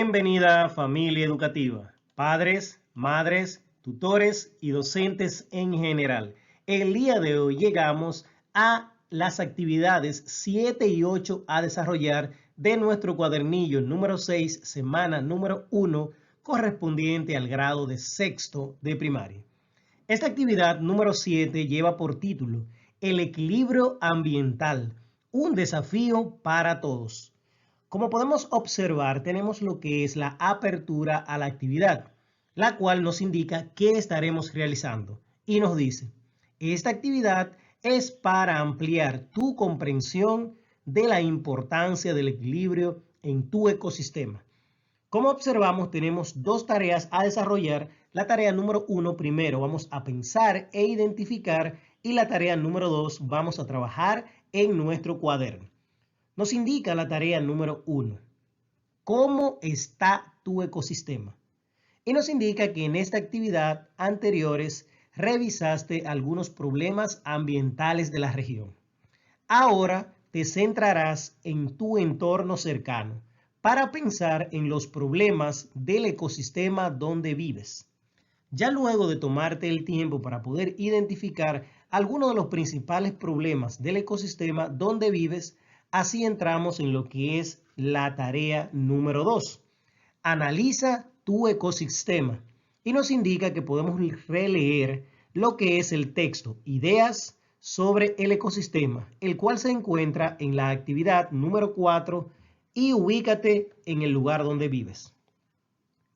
Bienvenida familia educativa, padres, madres, tutores y docentes en general. El día de hoy llegamos a las actividades 7 y 8 a desarrollar de nuestro cuadernillo número 6, semana número 1, correspondiente al grado de sexto de primaria. Esta actividad número 7 lleva por título El equilibrio ambiental, un desafío para todos. Como podemos observar, tenemos lo que es la apertura a la actividad, la cual nos indica qué estaremos realizando. Y nos dice, esta actividad es para ampliar tu comprensión de la importancia del equilibrio en tu ecosistema. Como observamos, tenemos dos tareas a desarrollar. La tarea número 1, primero vamos a pensar e identificar, y la tarea número 2, vamos a trabajar en nuestro cuaderno. Nos indica la tarea número 1, ¿cómo está tu ecosistema? Y nos indica que en esta actividad anteriores revisaste algunos problemas ambientales de la región. Ahora te centrarás en tu entorno cercano para pensar en los problemas del ecosistema donde vives. Ya luego de tomarte el tiempo para poder identificar algunos de los principales problemas del ecosistema donde vives, así entramos en lo que es la tarea número 2. Analiza tu ecosistema y nos indica que podemos releer lo que es el texto, ideas sobre el ecosistema, el cual se encuentra en la actividad número 4 y ubícate en el lugar donde vives.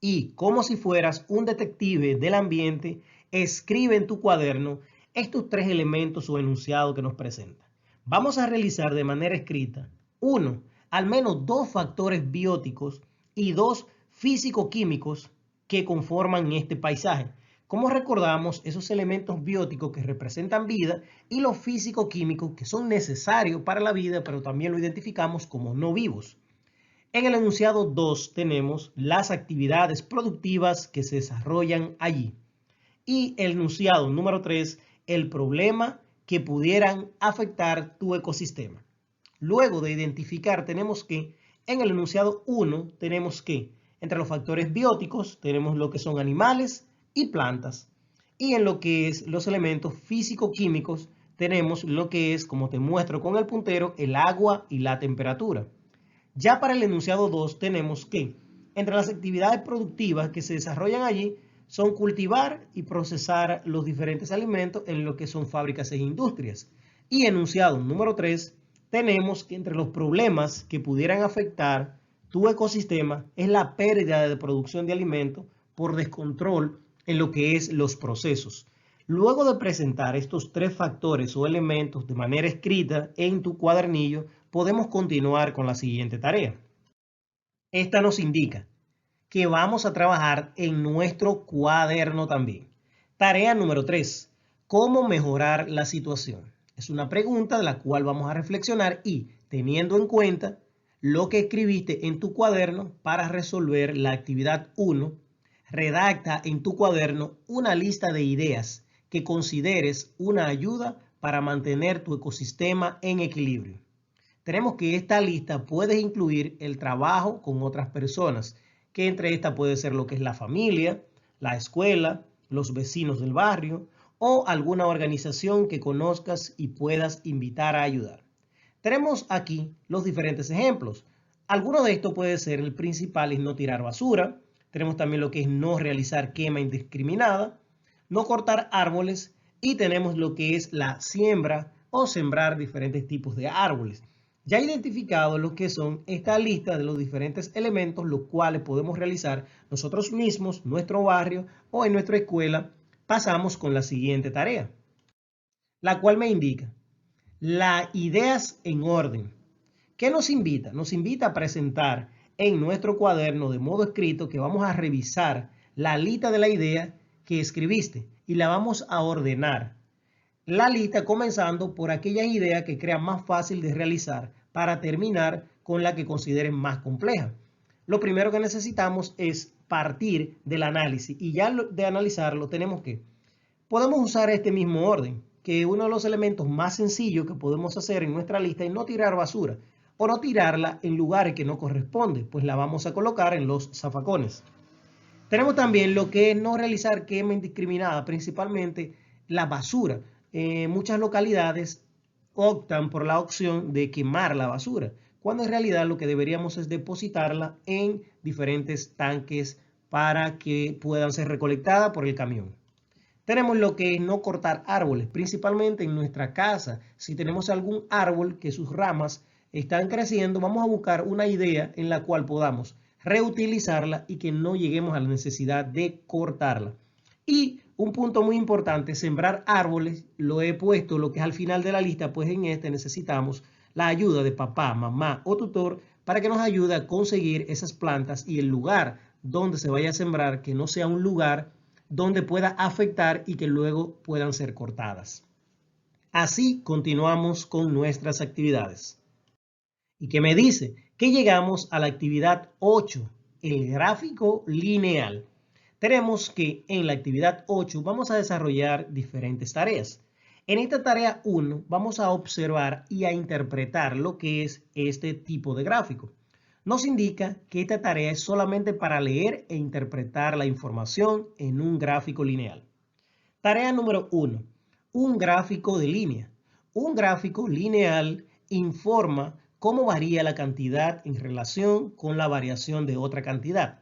Y como si fueras un detective del ambiente, escribe en tu cuaderno estos tres elementos o enunciados que nos presenta. Vamos a realizar de manera escrita, 1, al menos 2 factores bióticos y 2 físico-químicos que conforman este paisaje. Como recordamos, esos elementos bióticos que representan vida y los físico-químicos que son necesarios para la vida, pero también lo identificamos como no vivos. En el enunciado 2 tenemos las actividades productivas que se desarrollan allí. Y el enunciado número 3, el problema que pudieran afectar tu ecosistema. Luego de identificar, tenemos que, en el enunciado 1, tenemos que, entre los factores bióticos, tenemos lo que son animales y plantas. Y en lo que es los elementos físico-químicos, tenemos lo que es, como te muestro con el puntero, el agua y la temperatura. Ya para el enunciado 2 tenemos que, entre las actividades productivas que se desarrollan allí, son cultivar y procesar los diferentes alimentos en lo que son fábricas e industrias. Y enunciado número 3, tenemos que entre los problemas que pudieran afectar tu ecosistema es la pérdida de producción de alimentos por descontrol en lo que es los procesos. Luego de presentar estos 3 factores o elementos de manera escrita en tu cuadernillo, podemos continuar con la siguiente tarea. Esta nos indica que vamos a trabajar en nuestro cuaderno también. Tarea número 3. ¿Cómo mejorar la situación? Es una pregunta de la cual vamos a reflexionar y, teniendo en cuenta lo que escribiste en tu cuaderno para resolver la actividad 1, redacta en tu cuaderno una lista de ideas que consideres una ayuda para mantener tu ecosistema en equilibrio. Tenemos que esta lista puede incluir el trabajo con otras personas, que entre estas puede ser lo que es la familia, la escuela, los vecinos del barrio o alguna organización que conozcas y puedas invitar a ayudar. Tenemos aquí los diferentes ejemplos. Alguno de estos puede ser el principal, es no tirar basura. Tenemos también lo que es no realizar quema indiscriminada, no cortar árboles y tenemos lo que es la siembra o sembrar diferentes tipos de árboles. Ya identificado lo que son esta lista de los diferentes elementos, los cuales podemos realizar nosotros mismos, nuestro barrio o en nuestra escuela, pasamos con la siguiente tarea, la cual me indica las ideas en orden. ¿Qué nos invita? Nos invita a presentar en nuestro cuaderno de modo escrito que vamos a revisar la lista de la idea que escribiste y la vamos a ordenar. La lista comenzando por aquellas ideas que crean más fácil de realizar para terminar con la que consideren más compleja. Lo primero que necesitamos es partir del análisis y ya de analizarlo tenemos que, podemos usar este mismo orden, que uno de los elementos más sencillos que podemos hacer en nuestra lista es no tirar basura, o no tirarla en lugares que no corresponde, pues la vamos a colocar en los zafacones. Tenemos también lo que es no realizar quema indiscriminada, principalmente la basura. Muchas localidades optan por la opción de quemar la basura, cuando en realidad lo que deberíamos es depositarla en diferentes tanques para que puedan ser recolectadas por el camión. Tenemos lo que es no cortar árboles, principalmente en nuestra casa. Si tenemos algún árbol que sus ramas están creciendo, vamos a buscar una idea en la cual podamos reutilizarla y que no lleguemos a la necesidad de cortarla. Y un punto muy importante, sembrar árboles, lo he puesto, lo que es al final de la lista, pues en este necesitamos la ayuda de papá, mamá o tutor para que nos ayude a conseguir esas plantas y el lugar donde se vaya a sembrar que no sea un lugar donde pueda afectar y que luego puedan ser cortadas. Así continuamos con nuestras actividades. ¿Y qué me dice? Que llegamos a la actividad 8, el gráfico lineal. Tenemos que en la actividad 8 vamos a desarrollar diferentes tareas. En esta tarea 1 vamos a observar y a interpretar lo que es este tipo de gráfico. Nos indica que esta tarea es solamente para leer e interpretar la información en un gráfico lineal. Tarea número 1. Un gráfico de línea. Un gráfico lineal informa cómo varía la cantidad en relación con la variación de otra cantidad.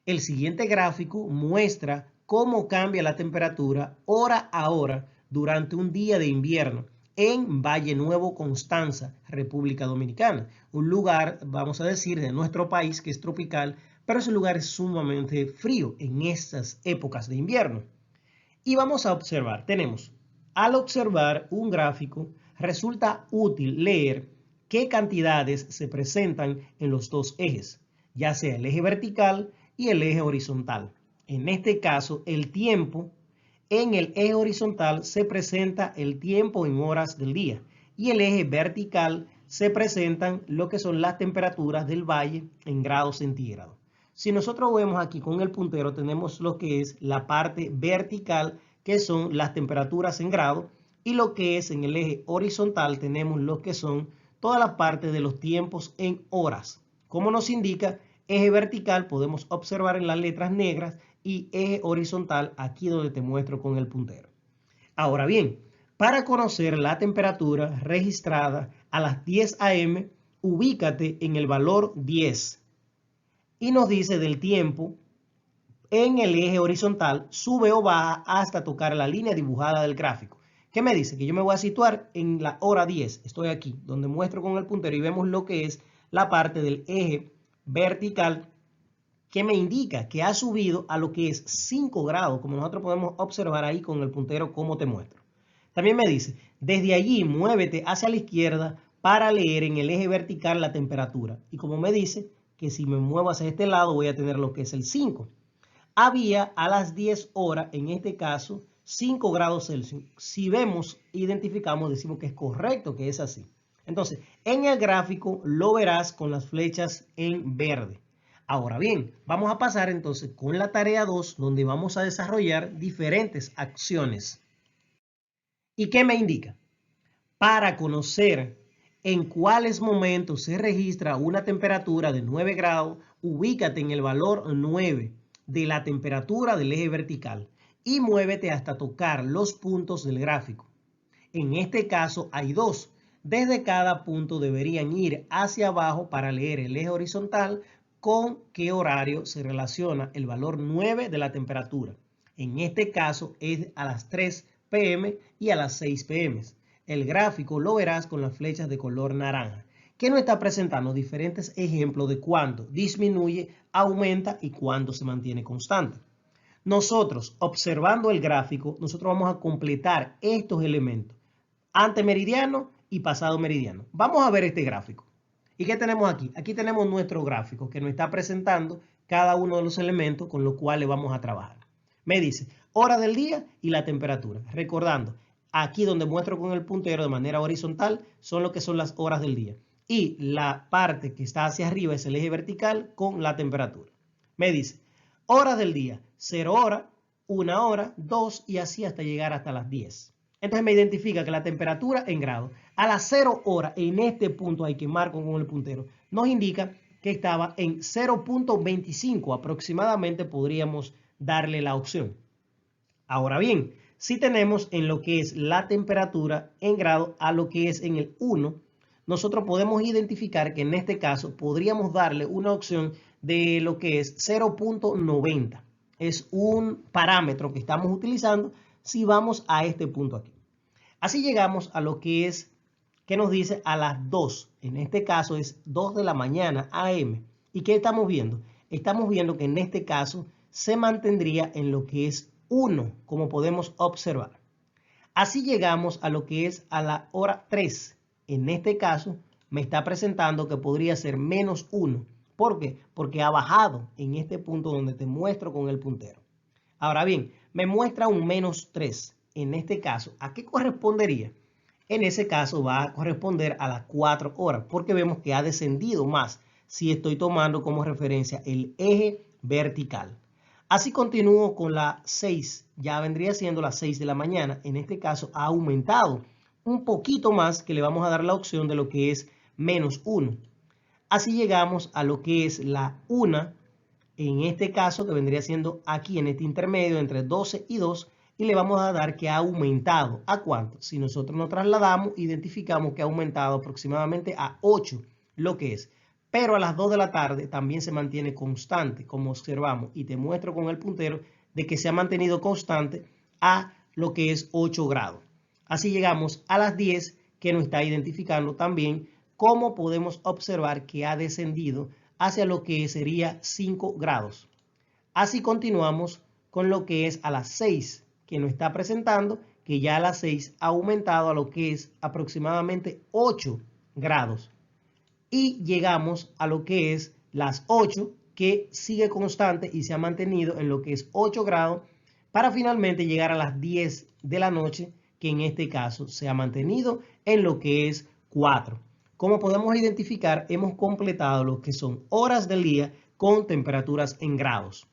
El siguiente gráfico muestra cómo cambia la temperatura hora a hora durante un día de invierno en Valle Nuevo, Constanza, República Dominicana. Un lugar, vamos a decir, de nuestro país que es tropical, pero ese lugar es sumamente frío en estas épocas de invierno. Y vamos a observar, al observar un gráfico, resulta útil leer qué cantidades se presentan en los dos ejes, ya sea el eje vertical y el eje horizontal. En este caso, el tiempo en el eje horizontal se presenta el tiempo en horas del día y el eje vertical se presentan lo que son las temperaturas del valle en grados centígrados. Si nosotros vemos aquí con el puntero, tenemos lo que es la parte vertical, que son las temperaturas en grados, y lo que es en el eje horizontal tenemos lo que son toda la parte de los tiempos en horas. Como nos indica, eje vertical podemos observar en las letras negras y eje horizontal aquí donde te muestro con el puntero. Ahora bien, para conocer la temperatura registrada a las 10 a.m., ubícate en el valor 10 y nos dice del tiempo en el eje horizontal, sube o baja hasta tocar la línea dibujada del gráfico. ¿Qué me dice? Que yo me voy a situar en la hora 10. Estoy aquí, donde muestro con el puntero y vemos lo que es la parte del eje vertical que me indica que ha subido a lo que es 5 grados, como nosotros podemos observar ahí con el puntero como te muestro. También me dice, desde allí muévete hacia la izquierda para leer en el eje vertical la temperatura. Y como me dice que si me muevo hacia este lado voy a tener lo que es el 5. Había a las 10 horas, en este caso, 5 grados Celsius. Si vemos, identificamos, decimos que es correcto, que es así. Entonces, en el gráfico lo verás con las flechas en verde. Ahora bien, vamos a pasar entonces con la tarea 2, donde vamos a desarrollar diferentes acciones. ¿Y qué me indica? Para conocer en cuáles momentos se registra una temperatura de 9 grados, ubícate en el valor 9 de la temperatura del eje vertical y muévete hasta tocar los puntos del gráfico. En este caso hay dos. Desde cada punto deberían ir hacia abajo para leer el eje horizontal con qué horario se relaciona el valor 9 de la temperatura. En este caso es a las 3 p.m. y a las 6 p.m. El gráfico lo verás con las flechas de color naranja, que nos está presentando diferentes ejemplos de cuándo disminuye, aumenta y cuándo se mantiene constante. Nosotros, observando el gráfico, nosotros vamos a completar estos elementos, antemeridiano y pasado meridiano. Vamos a ver este gráfico. ¿Y qué tenemos aquí? Aquí tenemos nuestro gráfico que nos está presentando cada uno de los elementos con los cuales vamos a trabajar. Me dice hora del día y la temperatura. Recordando, aquí donde muestro con el puntero de manera horizontal son lo que son las horas del día. Y la parte que está hacia arriba es el eje vertical con la temperatura. Me dice horas del día, 0 hora, 1 hora, 2 y así hasta llegar hasta las 10. Entonces me identifica que la temperatura en grados a las 0 horas, en este punto hay que marco con el puntero, nos indica que estaba en 0.25 aproximadamente, podríamos darle la opción. Ahora bien, si tenemos en lo que es la temperatura en grado a lo que es en el 1, nosotros podemos identificar que en este caso podríamos darle una opción de lo que es 0.90. Es un parámetro que estamos utilizando si vamos a este punto aquí. Así llegamos a lo que es, que nos dice a las 2. En este caso es 2 de la mañana AM. ¿Y qué estamos viendo? Estamos viendo que en este caso se mantendría en lo que es 1, como podemos observar. Así llegamos a lo que es a la hora 3. En este caso me está presentando que podría ser menos 1. ¿Por qué? Porque ha bajado en este punto donde te muestro con el puntero. Ahora bien, me muestra un menos 3. En este caso, ¿a qué correspondería? En ese caso va a corresponder a las 4 horas, porque vemos que ha descendido más si estoy tomando como referencia el eje vertical. Así continúo con la 6, ya vendría siendo las 6 de la mañana. En este caso ha aumentado un poquito más, que le vamos a dar la opción de lo que es menos 1. Así llegamos a lo que es la 1, en este caso que vendría siendo aquí en este intermedio entre 12 y 2, y le vamos a dar que ha aumentado. ¿A cuánto? Si nosotros nos trasladamos, identificamos que ha aumentado aproximadamente a 8, lo que es. Pero a las 2 de la tarde también se mantiene constante, como observamos, y te muestro con el puntero de que se ha mantenido constante a lo que es 8 grados. Así llegamos a las 10, que nos está identificando también cómo podemos observar que ha descendido hacia lo que sería 5 grados. Así continuamos con lo que es a las 6, que nos está presentando que ya a las 6 ha aumentado a lo que es aproximadamente 8 grados. Y llegamos a lo que es las 8, que sigue constante y se ha mantenido en lo que es 8 grados, para finalmente llegar a las 10 de la noche, que en este caso se ha mantenido en lo que es 4. Como podemos identificar, hemos completado lo que son horas del día con temperaturas en grados.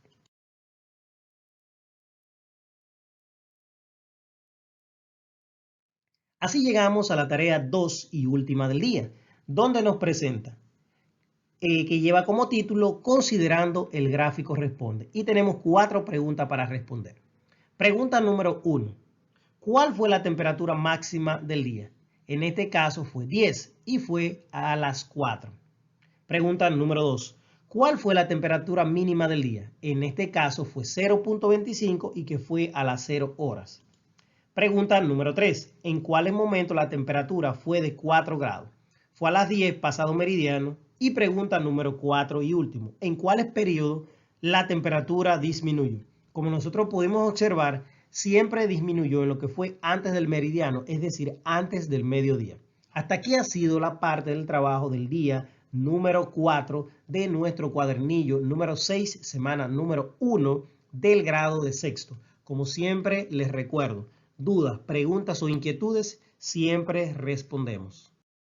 Así llegamos a la tarea 2 y última del día, donde nos presenta que lleva como título Considerando el gráfico responde. Y tenemos 4 preguntas para responder. Pregunta número 1. ¿Cuál fue la temperatura máxima del día? En este caso fue 10 y fue a las 4. Pregunta número 2. ¿Cuál fue la temperatura mínima del día? En este caso fue 0.25 y que fue a las 0 horas. Pregunta número 3. ¿En cuáles momentos la temperatura fue de 4 grados? Fue a las 10 pasado meridiano. Y pregunta número 4 y último. ¿En cuáles periodos la temperatura disminuyó? Como nosotros pudimos observar, siempre disminuyó en lo que fue antes del meridiano, es decir, antes del mediodía. Hasta aquí ha sido la parte del trabajo del día número 4 de nuestro cuadernillo número 6, semana número 1 del grado de sexto. Como siempre les recuerdo, dudas, preguntas o inquietudes, siempre respondemos.